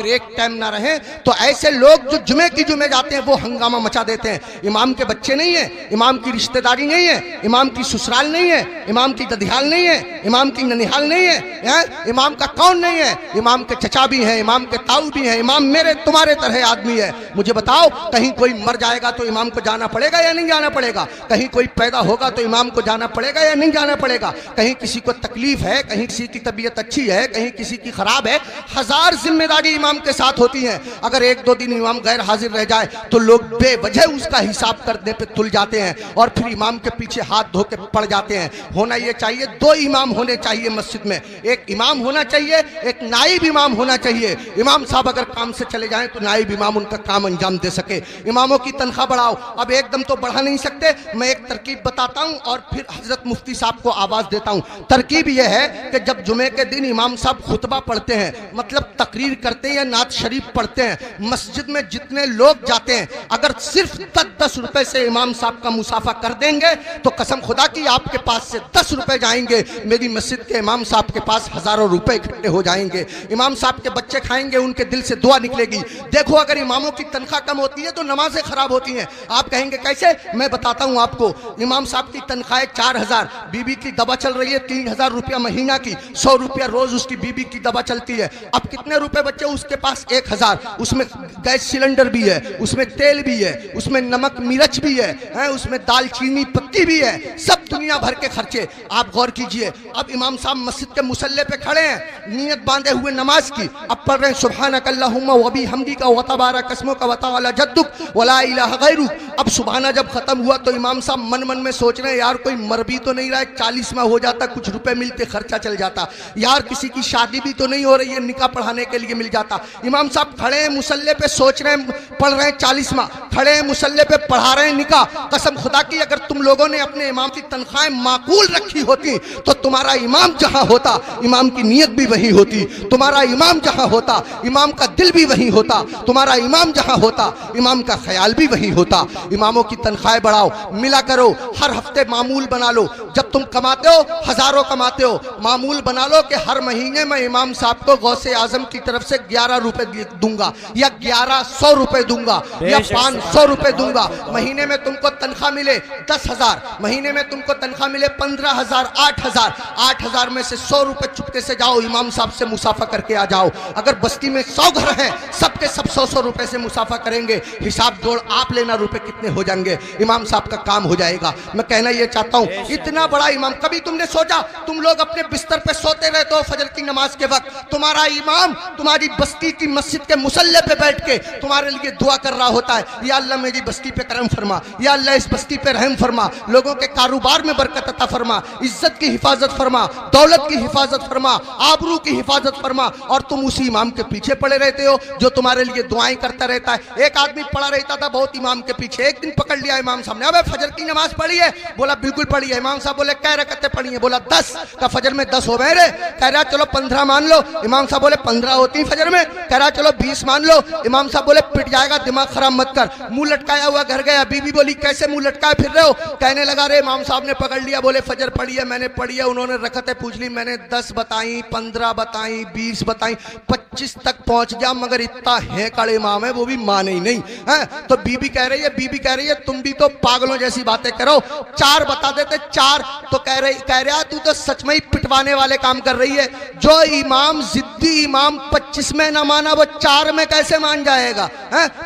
एक टाइम ना रहे तो ऐसे लोग जो जुमे की जुमे जाते हैं वो हंगामा मचा देते हैं। इमाम के बच्चे नहीं है, इमाम की रिश्तेदारी नहीं है, इमाम की ससुराल नहीं है, इमाम की ददियाल नहीं है, इमाम की ननिहाल नहीं है, इमाम का कौन नहीं है, इमाम के चचा भी हैं, इमाम के ताऊ भी हैं, इमाम मेरे तुम्हारे तरह आदमी है। मुझे बताओ, कहीं कोई मर जाएगा तो इमाम को जाना पड़ेगा या नहीं जाना पड़ेगा? कहीं कोई पैदा होगा तो इमाम को जाना पड़ेगा या नहीं जाना पड़ेगा? कहीं किसी को तकलीफ है, कहीं किसी की तबीयत अच्छी है, कहीं किसी की खराब है, हजार जिम्मेदारी इमाम के साथ होती हैं। अगर एक दो दिन इमाम गैर हाजिर रह जाए तो लोग बेवजह उसका हिसाब करने पे तुल जाते हैं और फिर इमाम के पीछे हाथ धो के पड़ जाते हैं। होना ये चाहिए, दो इमाम होने चाहिए मस्जिद में, एक इमाम होना चाहिए, एक नाइब इमाम होना चाहिए। इमाम साहब अगर काम से चले जाएं तो नाइब इमाम उनका काम अंजाम दे सके। इमामों की तनख्वाह बढ़ाओ। अब एकदम तो बढ़ा नहीं सकते, मैं एक तरकीब बताता हूं और फिर हजरत मुफ्ती साहब को आवाज देता हूं। तरकीब यह है कि जब जुमे के दिन इमाम साहब खुतबा पढ़ते हैं, मतलब तकरीर करते हैं या नात शरीफ पढ़ते हैं, मस्जिद में जितने लोग जाते हैं अगर सिर्फ 10-10 रुपए से इमाम साहब का मुसाफा कर देंगे तो कसम खुदा की आपके पास से 10 रुपए जाएंगे, मेरी मस्जिद के इमाम साहब के पास हजारों रुपए इकट्ठे हो जाएंगे। इमाम साहब के बच्चे खाएंगे, उनके दिल से दुआ निकलेगी। देखो, अगर इमामों की तनख्वाह कम होती है तो नमाजें खराब होती हैं। आप कहेंगे कैसे? मैं बताता हूं आपको। इमाम साहब की तनख्वाह 4000, बीबी की दवा चल रही है 3000 रुपया महीना की, 100 रुपया रोज उसकी बीबी की दवा चलती है। अब कितने रुपए बच्चे उसके पास? 1000। उसमें गैस सिलेंडर भी है, उसमें तेल भी है, उसमें नमक मिर्च भी है, उसमें दालचीनी पत्ती भी है, सब दुनिया भर के खर्चे। आप गौर कीजिए, अब इमाम साहब मस्जिद के मुसल्ले पे खड़े हैं, नियत बांधे हुए नमाज की, अब पढ़ रहे हैं सुब्हानक अल्लाहुम्मा व बिहम्दिका व तबारक अस्मुका व तआला जद्दुक व ला इलाहा गैरुक। अब सुबहाना जब खत्म हुआ तो इमाम साहब मन मन में सोच रहे हैं, यार कोई मर भी तो नहीं रहा है, 40वां हो जाता, कुछ रुपए मिलते, खर्चा चल जाता, यार किसी की शादी भी तो नहीं हो रही है, निकाह पढ़ाने के लिए मिल जाता। इमाम साहब खड़े हैं मुसल्ले पे, सोच रहे हैं, पढ़ रहे हैं 40वां, खड़े हैं मुसल्ले पे, पढ़ा रहे हैं निकाह। कसम खुदा की अगर तुम लोगों ने अपने इमाम की तनख्वाहें माकूल रखी होती तो तुम्हारा इमाम जहां होता इमाम की नीयत भी वही होती, तुम्हारा इमाम जहां होता इमाम का दिल भी वही होता, तुम्हारा इमाम जहां होता इमाम का ख्याल भी वही होता। इमामों की तनख्वाहें बढ़ाओ, मिला करो, हर हफ्ते मामूल बना लो। जब तुम कमाते हो, हजारों कमाते हो, मामूल बना लो कि हर महीने में इमाम साहब को गौसे आजम की तरफ से 11 रुपए दूंगा या 1100 रुपए दूंगा या 500 रुपए दूंगा। महीने में तुमको तनख्वाह मिले 10,000, महीने में तुमको तनख्वाह मिले 15,000, 8,000, 8,000 में से 100 रुपए चुपके से जाओ इमाम साहब से मुसाफा करके आ जाओ। अगर बस्ती में 100 घर हैं, सबके सब 100-100 रुपए से मुसाफा करेंगे, हिसाब जोड़ आप लेना रुपए कितने हो जाएंगे, इमाम साहब का काम हो जाएगा। मैं कहना ये चाहता हूँ, इतना बड़ा इमाम, कभी तुमने सोचा, तुम लोग अपने बिस्तर पे सोते रहते हो फजर की नमाज के वक्त, तुम्हारा इमाम तुम्हारी बस्ती की मस्जिद के मुसल्ले पे बैठ के तुम्हारे लिए दुआ कर रहा होता है, या अल्लाह मेरी बस्ती पे करम फरमा, या अल्लाह इस बस्ती पे रहम फरमा, लोगों के कारोबार में बरकत अता फरमा, इज्जत की हिफाजत फरमा, दौलत की हिफाजत फरमा, आबरू की हिफाजत फरमा। और तुम उसी इमाम के पीछे पड़े रहते हो जो तुम्हारे लिए दुआएं करता रहता है। एक आदमी पड़ा रहता था बहुत इमाम के पीछे, एक दिन पकड़ लिया इमाम साहब ने, अबे फजर की नमाज पढ़ी है? बोला बिल्कुल पढ़ी है। इमाम साहब बोले कै रकअतें पढ़ी है? बोला 10। का फजर में 10 हो गए रे? कह रहा चलो 15 मान लो। इमाम साहब बोले 15 होती फजर में? कह रहा चलो 20 मान लो। इमाम साहब बोले पिट जाएगा, दिमाग खराब मत कर। मुंह लटकाया हुआ घर गया, बीवी बोली कैसे मुंह लटकाए फिर रहे हो? कहने लगा रे इमाम साहब ने पकड़ लिया, बोले फजर पढ़ी है? मैंने पढ़ी है। उन्होंने रकअतें पूछ ली, मैंने 10 बताई, 15 बताई, 20 बताई, 25 तक पहुंच गया, मगर इतना है कड़े इमाम है वो भी माने ही नहीं है। तो बीबी कह रही है तुम भी तो पागलों जैसी बातें करो, 4 बता देते 4। तो कह रहा तू तो सच में ही पिटवाने वाले काम कर रही है। जो इमाम जिद्दी इमाम 25 में ना माना वो 4 में कैसे मान जाएगा?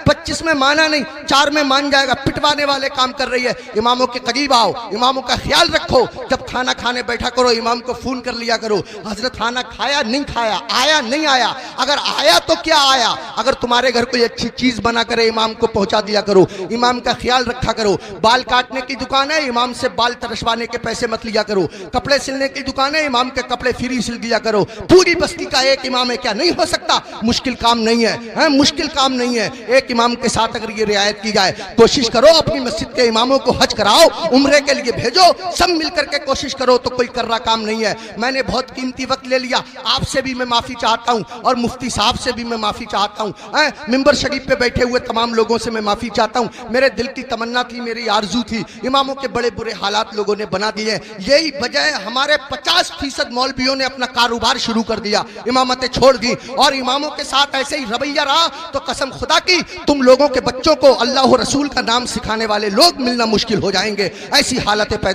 25 में माना नहीं, 4 में मान जाएगा। पिटवाने वाले काम कर रही है। इमामों के करीब आओ, इमामों का ख्याल रखो। जब खाना खाने बैठा करो इमाम को फोन कर लिया करो, हजरत खाना खाया नहीं खाया, आया नहीं आया, अगर आया तो क्या आया। अगर तुम्हारे घर कोई अच्छी चीज बना करे इमाम को पहुंचा दिया करो, इमाम का ख्याल रखा करो। बाल काटने की दुकान है, इमाम से बाल तरसवाने के पैसे मत लिया करो। कपड़े सिलने की दुकान है, इमाम के कपड़े फ्री सिल दिया करो। पूरी बस्ती का एक इमाम है, क्या नहीं हो सकता? मुश्किल काम नहीं है, मुश्किल काम नहीं है। एक इमाम के साथ अगर ये रियायत रियायत की जाए। कोशिश करो अपनी मस्जिद के इमामों को हज कराओ, उम्रे के लिए भेजो, सब मिलकर के कोशिश करो तो कोई कर्रा काम नहीं है। मैंने बहुत कीमती वक्त ले लिया, आपसे भी मैं माफ़ी चाहता हूँ और मुफ्ती साहब से भी मैं माफ़ी चाहता हूँ, मिंबर शरीफ पे बैठे हुए तमाम लोगों से मैं माफ़ी चाहता हूँ। मेरे दिल की तमन्ना थी, मेरी आरजू थी, इमामों के बड़े बुरे हालात लोगों ने बना दिए। यही वजह है हमारे 50% मौलवियों ने अपना कारोबार शुरू कर दिया, इमामतें छोड़ दी और इमामों के साथ ऐसे ही रवैया रहा तो कसम खुदा की तुम लोगों के बच्चों को अल्लाह और रसूल का नाम सिखाने वाले लोग मिलना मुश्किल हो जाएंगे। ऐसी हालतें पैदा